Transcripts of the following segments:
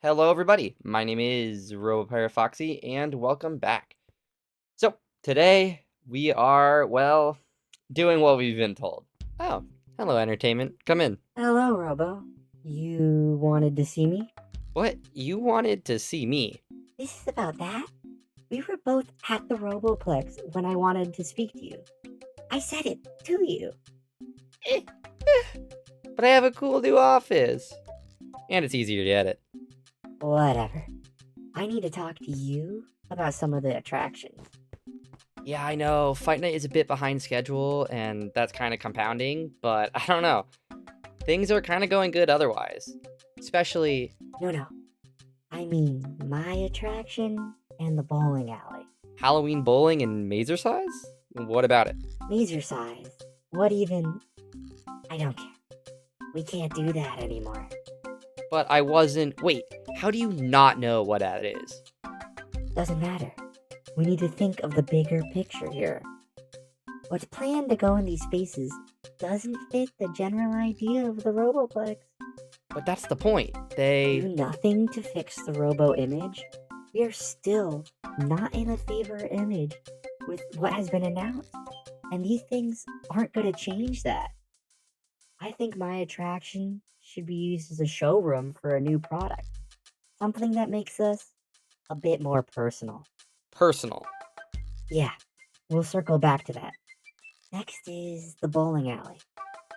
Hello, everybody. My name is Robo Foxy, and welcome back. So, today we are, well, doing what we've been told. Oh, hello, entertainment. Come in. Hello, Robo. You wanted to see me? What? You wanted to see me? This is about that. We were both at the Roboplex when I wanted to speak to you. I said it to you. Eh, but I have a cool new office, and it's easier to edit. Whatever. I need to talk to you about some of the attractions. Yeah, I know. Fight Night is a bit behind schedule, and that's kind of compounding, but I don't know. Things are kind of going good otherwise. Especially No. I mean my attraction and the bowling alley. Halloween bowling and mazer size? What about it? Laser size. What even? I don't care. We can't do that anymore. But I wasn't. Wait, how do you not know what that is? Doesn't matter. We need to think of the bigger picture here. What's planned to go in these spaces doesn't fit the general idea of the Roboplex. But that's the point. Do nothing to fix the Robo image. We are still not in a favor image with what has been announced, and these things aren't going to change that. I think my attraction should be used as a showroom for a new product, something that makes us a bit more personal. Personal. Yeah, we'll circle back to that. Next is the bowling alley.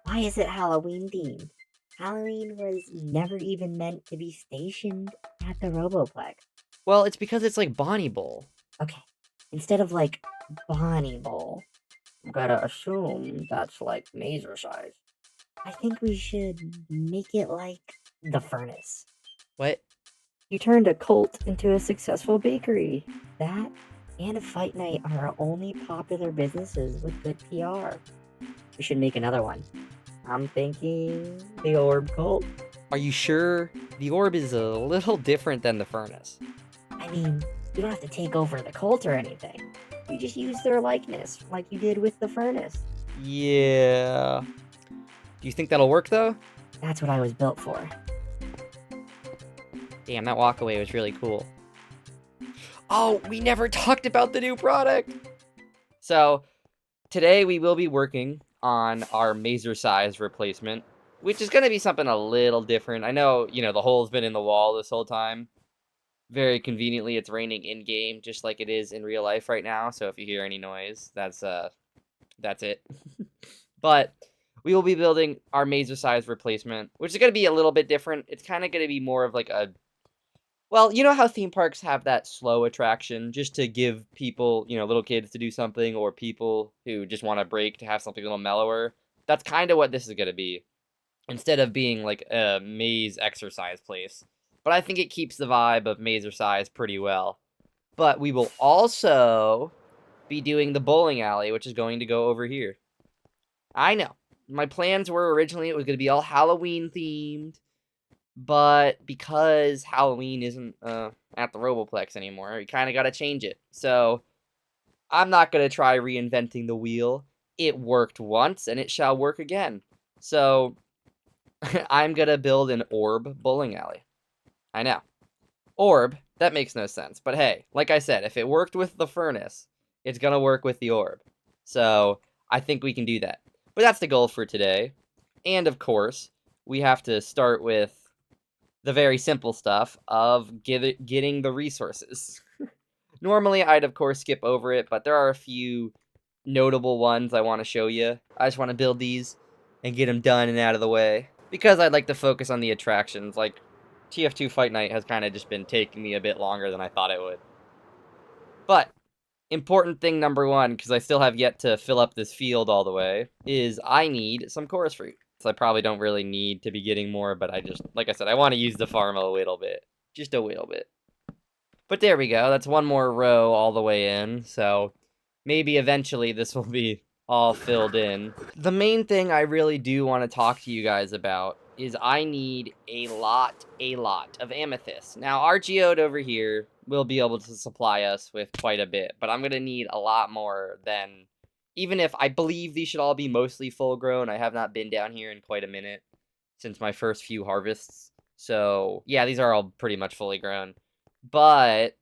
Why is it Halloween themed? Halloween was never even meant to be stationed at the Roboplex. Well, it's because it's like Bonnie Bowl. Okay, instead of like Bonnie Bowl, I'm gonna assume that's like mazer size. I think we should make it like the furnace. What? You turned a cult into a successful bakery. That and a fight night are our only popular businesses with good PR. We should make another one. I'm thinking the Orb Cult. Are you sure? The orb is a little different than the furnace. I mean, you don't have to take over the cult or anything. You just use their likeness, like you did with the furnace. Yeah. Do you think that'll work though? That's what I was built for. Damn, that walkaway was really cool. Oh, we never talked about the new product. So, today we will be working on our mazer size replacement, which is going to be something a little different. I know, the hole's been in the wall this whole time. Very conveniently, it's raining in-game, just like it is in real life right now. So if you hear any noise, that's it. But we will be building our mazer size replacement, which is going to be a little bit different. It's kind of going to be more of like a, well, you know how theme parks have that slow attraction just to give people, little kids to do something, or people who just want a break to have something a little mellower. That's kind of what this is going to be, instead of being like a maze exercise place. But I think it keeps the vibe of mazer size pretty well. But we will also be doing the bowling alley, which is going to go over here. I know. My plans were originally it was going to be all Halloween themed, but because Halloween isn't at the Roboplex anymore, we kind of got to change it. So I'm not going to try reinventing the wheel. It worked once, and it shall work again. So I'm going to build an orb bowling alley. I know. Orb, that makes no sense. But hey, like I said, if it worked with the furnace, it's going to work with the orb. So I think we can do that. But that's the goal for today. And of course, we have to start with the very simple stuff of getting the resources. Normally, I'd of course skip over it, but there are a few notable ones I want to show you. I just want to build these and get them done and out of the way, because I'd like to focus on the attractions. Like, TF2 Fight Night has kind of just been taking me a bit longer than I thought it would. But important thing number one, because I still have yet to fill up this field all the way, is I need some chorus fruit. So I probably don't really need to be getting more, but I just, like I said, I want to use the farm a little bit. Just a little bit. But there we go. That's one more row all the way in. So maybe eventually this will be all filled in. The main thing I really do want to talk to you guys about is I need a lot of amethyst. Now, our geode over here will be able to supply us with quite a bit, but I'm going to need a lot more than, even if I believe these should all be mostly full grown. I have not been down here in quite a minute since my first few harvests. So, yeah, these are all pretty much fully grown. But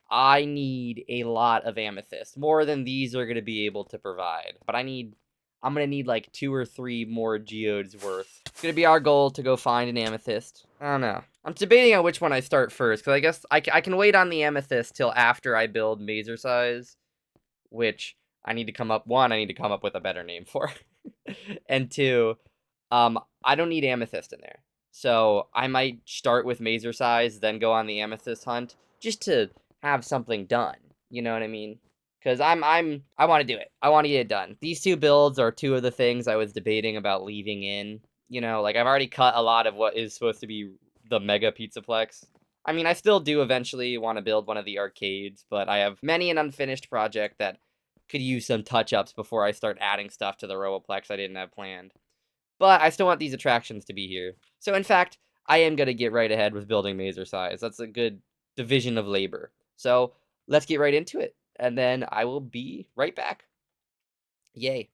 I need a lot of amethyst. More than these are going to be able to provide. But I'm going to need like 2 or 3 more geodes worth. It's going to be our goal to go find an amethyst. I don't know. I'm debating on which one I start first. Because I guess I can wait on the amethyst till after I build Mazer size. Which I need to come up... 1, I need to come up with a better name for. And 2, I don't need amethyst in there. So I might start with Mazer size, then go on the amethyst hunt. Just to have something done. You know what I mean? Because I want to do it. I want to get it done. These 2 builds are 2 of the things I was debating about leaving in. You know, like I've already cut a lot of what is supposed to be the Mega Pizzaplex. I mean, I still do eventually want to build one of the arcades, but I have many an unfinished project that could use some touch-ups before I start adding stuff to the Roboplex I didn't have planned. But I still want these attractions to be here. So in fact, I am going to get right ahead with building Mazer size. That's a good division of labor. So let's get right into it, and then I will be right back. Yay.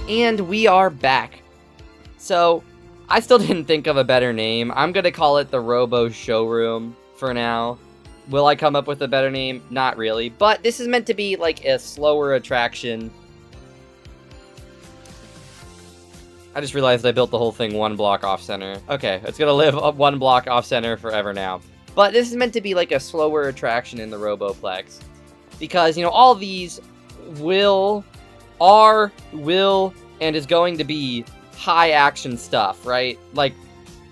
And we are back. So, I still didn't think of a better name. I'm gonna call it the Robo Showroom for now. Will I come up with a better name? Not really. But this is meant to be like a slower attraction. I just realized I built the whole thing 1 block off center. Okay, it's gonna live 1 block off center forever now. But this is meant to be like a slower attraction in the Roboplex. Because, you know, all these will, and is going to be high action stuff, right? Like,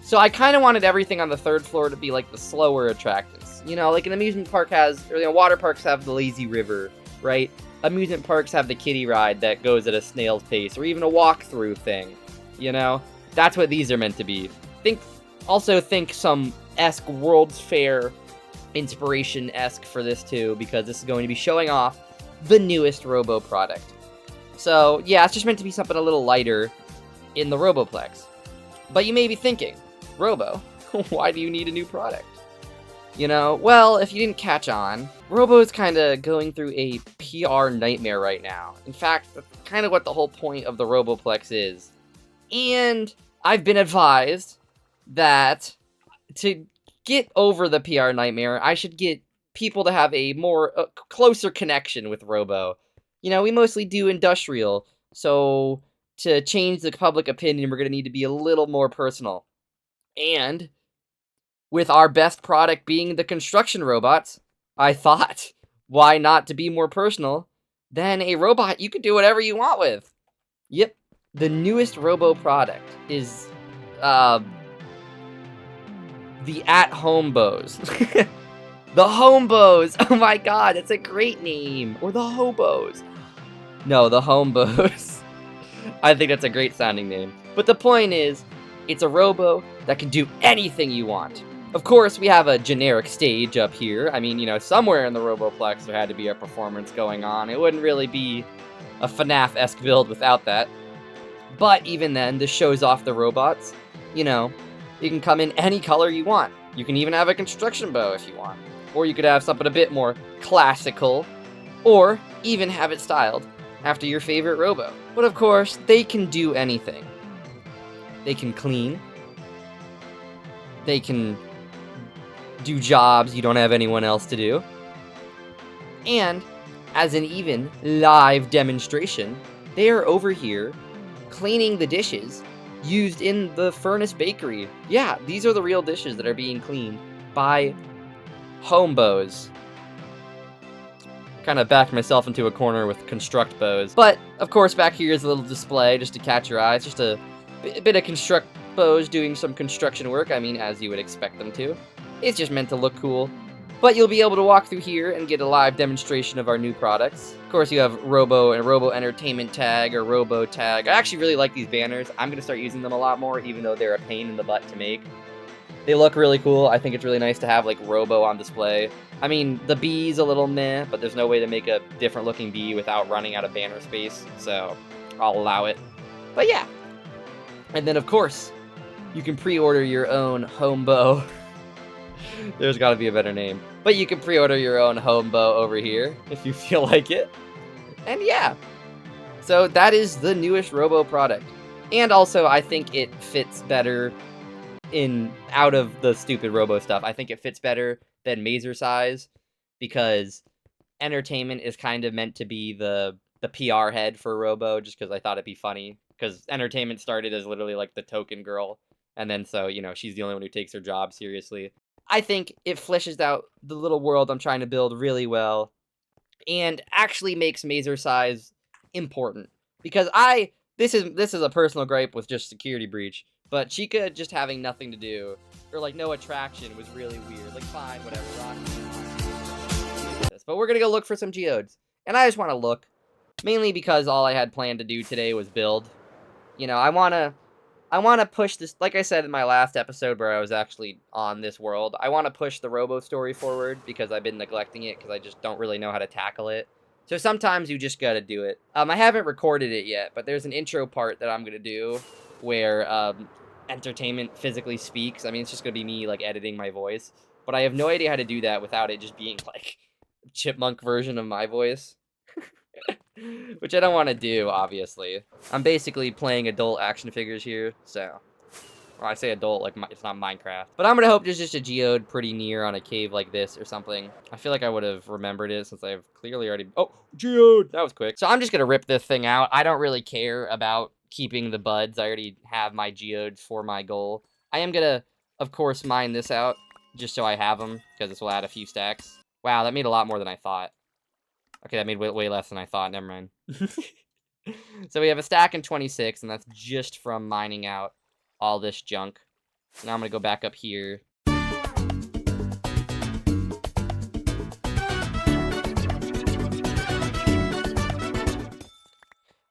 so I kind of wanted everything on the 3rd floor to be like the slower attractions. You know, like an amusement park has, or, you know, water parks have the lazy river, right? Amusement parks have the kiddie ride that goes at a snail's pace, or even a walk-through thing, you know? That's what these are meant to be. Also think some World's Fair inspiration-esque for this too, because this is going to be showing off the newest Robo product. So, yeah, it's just meant to be something a little lighter in the Roboplex. But you may be thinking, Robo, why do you need a new product? You know, well, if you didn't catch on, Robo is kind of going through a PR nightmare right now. In fact, that's kind of what the whole point of the Roboplex is. And I've been advised that to get over the PR nightmare, I should get people to have a closer connection with Robo. You know, we mostly do industrial, so to change the public opinion, we're going to need to be a little more personal. And with our best product being the construction robots, I thought, why not to be more personal than a robot you can do whatever you want with? Yep, the newest Robo product is the at-home bows. The Homebos! Oh my god, it's a great name! Or the Hobos. No, the Homebos. I think that's a great sounding name. But the point is, it's a Robo that can do anything you want. Of course, we have a generic stage up here. I mean, you know, somewhere in the Roboplex there had to be a performance going on. It wouldn't really be a FNAF-esque build without that. But even then, this shows off the robots. You know, you can come in any color you want. You can even have a construction bow if you want. Or you could have something a bit more classical. Or even have it styled after your favorite Robo. But of course, they can do anything. They can clean. They can do jobs you don't have anyone else to do. And, as an even live demonstration, they are over here cleaning the dishes used in the Furnace Bakery. Yeah, these are the real dishes that are being cleaned by Homebos. Kind of backed myself into a corner with construct bows. But, of course, back here is a little display just to catch your eyes. Just a bit of Bo's doing some construction work, I mean, as you would expect them to. It's just meant to look cool. But you'll be able to walk through here and get a live demonstration of our new products. Of course, you have Robo and Robo Entertainment Tag or Robo Tag. I actually really like these banners. I'm going to start using them a lot more, even though they're a pain in the butt to make. They look really cool. I think it's really nice to have, like, Robo on display. I mean, the bee's a little meh, but there's no way to make a different looking bee without running out of banner space, so I'll allow it. But yeah. And then, of course, you can pre-order your own home bow. There's got to be a better name. But you can pre-order your own home bow over here if you feel like it. And yeah. So that is the newest Robo product. And also, I think it fits better out of the stupid Robo stuff. I think it fits better than Mazer size because Entertainment is kind of meant to be the PR head for Robo, just because I thought it'd be funny. Because Entertainment started as literally like the token girl. And then so, she's the only one who takes her job seriously. I think it fleshes out the little world I'm trying to build really well and actually makes Mazer size important. Because this is a personal gripe with just Security Breach, but Chica just having nothing to do, or like no attraction, was really weird. Like, fine, whatever, Rocky. But we're gonna go look for some geodes. And I just want to look, mainly because all I had planned to do today was build. I want to push this, like I said in my last episode where I was actually on this world, I want to push the Robo story forward because I've been neglecting it because I just don't really know how to tackle it. So sometimes you just gotta do it. I haven't recorded it yet, but there's an intro part that I'm gonna do where Entertainment physically speaks. I mean, it's just gonna be me, like, editing my voice. But I have no idea how to do that without it just being, like, a chipmunk version of my voice. Which I don't want to do, obviously. I'm basically playing adult action figures here, so... Well, I say adult, like, it's not Minecraft. But I'm gonna hope there's just a geode pretty near on a cave like this or something. I feel like I would have remembered it since I've clearly already... Oh, geode! That was quick. So I'm just gonna rip this thing out. I don't really care about keeping the buds. I already have my geodes for my goal. I am gonna, of course, mine this out, just so I have them, because this will add a few stacks. Wow, that made a lot more than I thought. Okay, that made way less than I thought. Never mind. So we have a stack in 26, and that's just from mining out all this junk. Now I'm going to go back up here.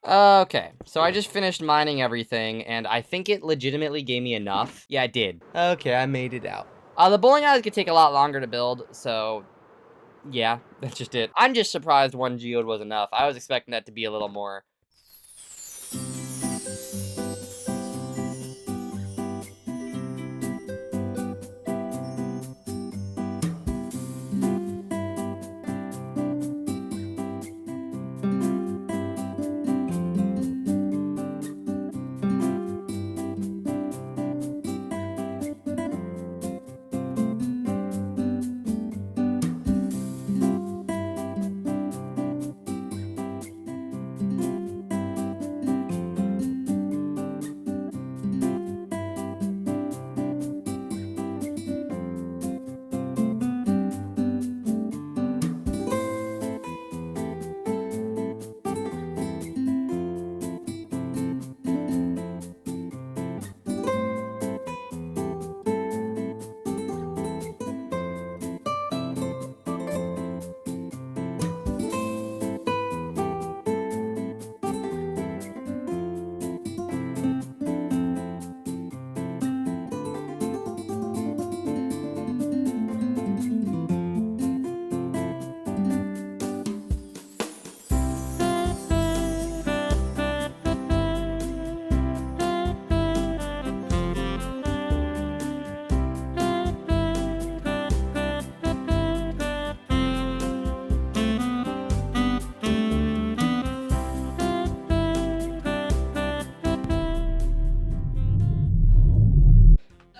Okay, so I just finished mining everything, and I think it legitimately gave me enough. Yeah, it did. Okay, I made it out. The bowling alleys could take a lot longer to build, so... yeah, that's just it. I'm just surprised one geode was enough. I was expecting that to be a little more.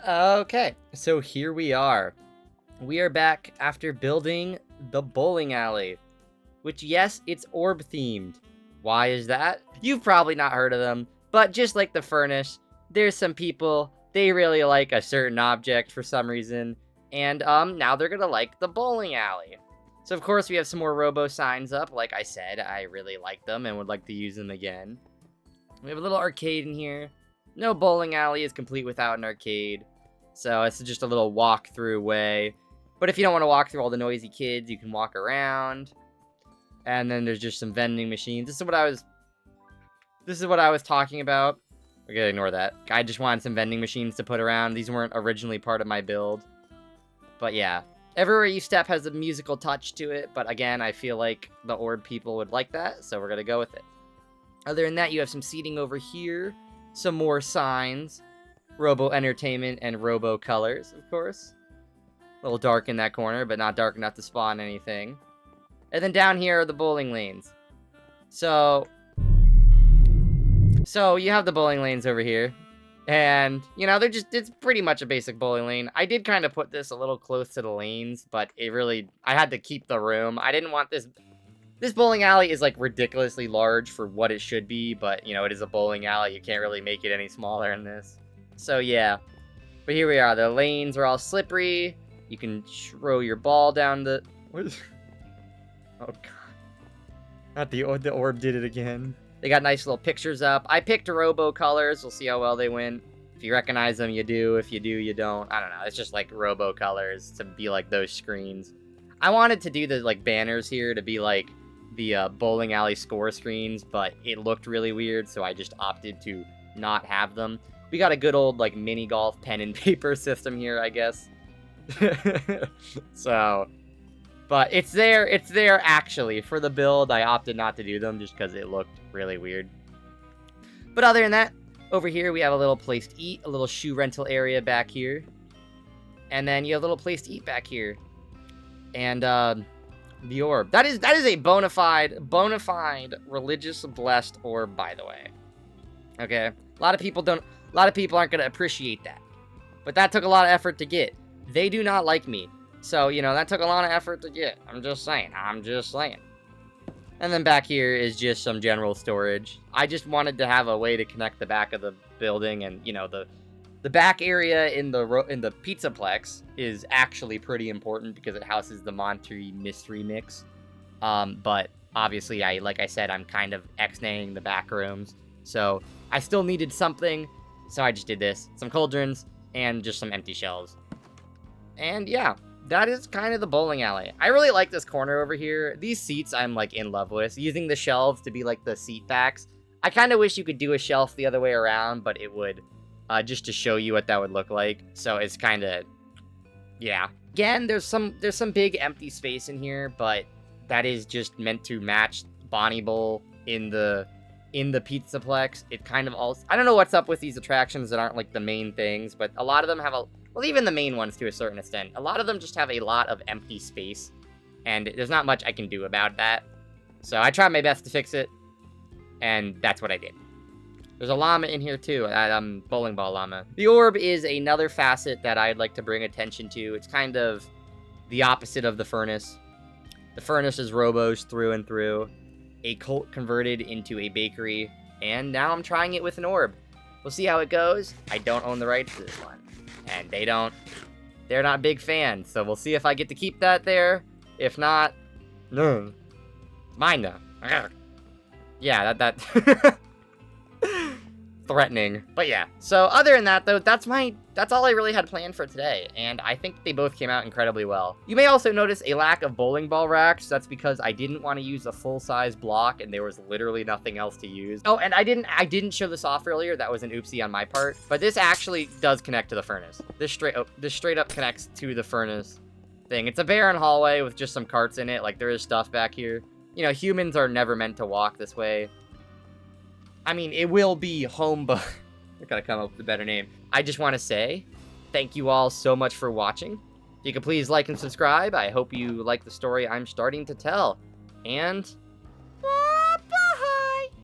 Okay, so here we are. We are back after building the bowling alley, which, yes, it's orb themed. Why is that? You've probably not heard of them, but just like the furnace, there's some people, they really like a certain object for some reason, and now they're gonna like the bowling alley. So of course we have some more Robo signs up. Like I said, I really like them and would like to use them again. We have a little arcade in here. No bowling alley is complete without an arcade. So it's just a little walk-through way. But if you don't want to walk through all the noisy kids, you can walk around. And then there's just some vending machines. This is what I was talking about. We're gonna ignore that. I just wanted some vending machines to put around. These weren't originally part of my build. But yeah. Everywhere you step has a musical touch to it. But again, I feel like the orb people would like that. So we're gonna go with it. Other than that, you have some seating over here. Some more signs. Robo Entertainment and Robo Colors, of course. A little dark in that corner, but not dark enough to spawn anything. And then down here are the bowling lanes. So you have the bowling lanes over here. And, you know, it's pretty much a basic bowling lane. I did kind of put this a little close to the lanes, but I had to keep the room. I didn't want this bowling alley is, like, ridiculously large for what it should be, but, you know, it is a bowling alley. You can't really make it any smaller than this. So, yeah. But here we are. The lanes are all slippery. You can throw your ball down the... What is... Oh, God. Not the orb did it again. They got nice little pictures up. I picked Robo colors. We'll see how well they win. If you recognize them, you do. If you do, you don't. I don't know. It's just, like, Robo colors to be, like, those screens. I wanted to do the, like, banners here to be, like, the bowling alley score screens, but it looked really weird, so I just opted to not have them. We got a good old, like, mini golf pen and paper system here, I guess. So, but it's there actually. For the build, I opted not to do them just because it looked really weird. But other than that, over here we have a little place to eat, a little shoe rental area back here. And then you have a little place to eat back here. And, the orb. That is a bona fide religious blessed orb, by the way. Okay? A lot of people aren't going to appreciate that. But that took a lot of effort to get. They do not like me. So, you know, that took a lot of effort to get. I'm just saying. And then back here is just some general storage. I just wanted to have a way to connect the back of the building, and, you know, the back area in the Pizzaplex is actually pretty important because it houses the Monterey Mystery Mix. But obviously, like I said, I'm kind of ex-naying the back rooms. So I still needed something. So I just did this. Some cauldrons and just some empty shelves. And yeah, that is kind of the bowling alley. I really like this corner over here. These seats I'm like in love with. Using the shelves to be like the seat backs. I kind of wish you could do a shelf the other way around, but it would... just to show you what that would look like. So it's kind of, yeah. Again, there's some big empty space in here, but that is just meant to match Bonnie Bowl in the Pizzaplex. It kind of also, I don't know what's up with these attractions that aren't like the main things, but a lot of them have well, even the main ones to a certain extent. A lot of them just have a lot of empty space, and there's not much I can do about that. So I tried my best to fix it, and that's what I did. There's a llama in here too, bowling ball llama. The orb is another facet that I'd like to bring attention to. It's kind of the opposite of the furnace. The furnace is Robos through and through. A cult converted into a bakery, and now I'm trying it with an orb. We'll see how it goes. I don't own the rights to this one, and they're not big fans, so we'll see if I get to keep that there. If not, no. Mine though. Yeah, that threatening. But yeah, so other than that though, that's all I really had planned for today, and I think they both came out incredibly well. You may also notice a lack of bowling ball racks. That's because I didn't want to use a full-size block, and there was literally nothing else to use. Oh, and I didn't show this off earlier. That was an oopsie on my part, but this actually does connect to the furnace. This straight up connects to the furnace thing. It's a barren hallway with just some carts in it. Like, there is stuff back here. You know, humans are never meant to walk this way. I mean, it will be home, but I gotta come up with a better name. I just want to say thank you all so much for watching. If you could please like and subscribe. I hope you like the story I'm starting to tell. And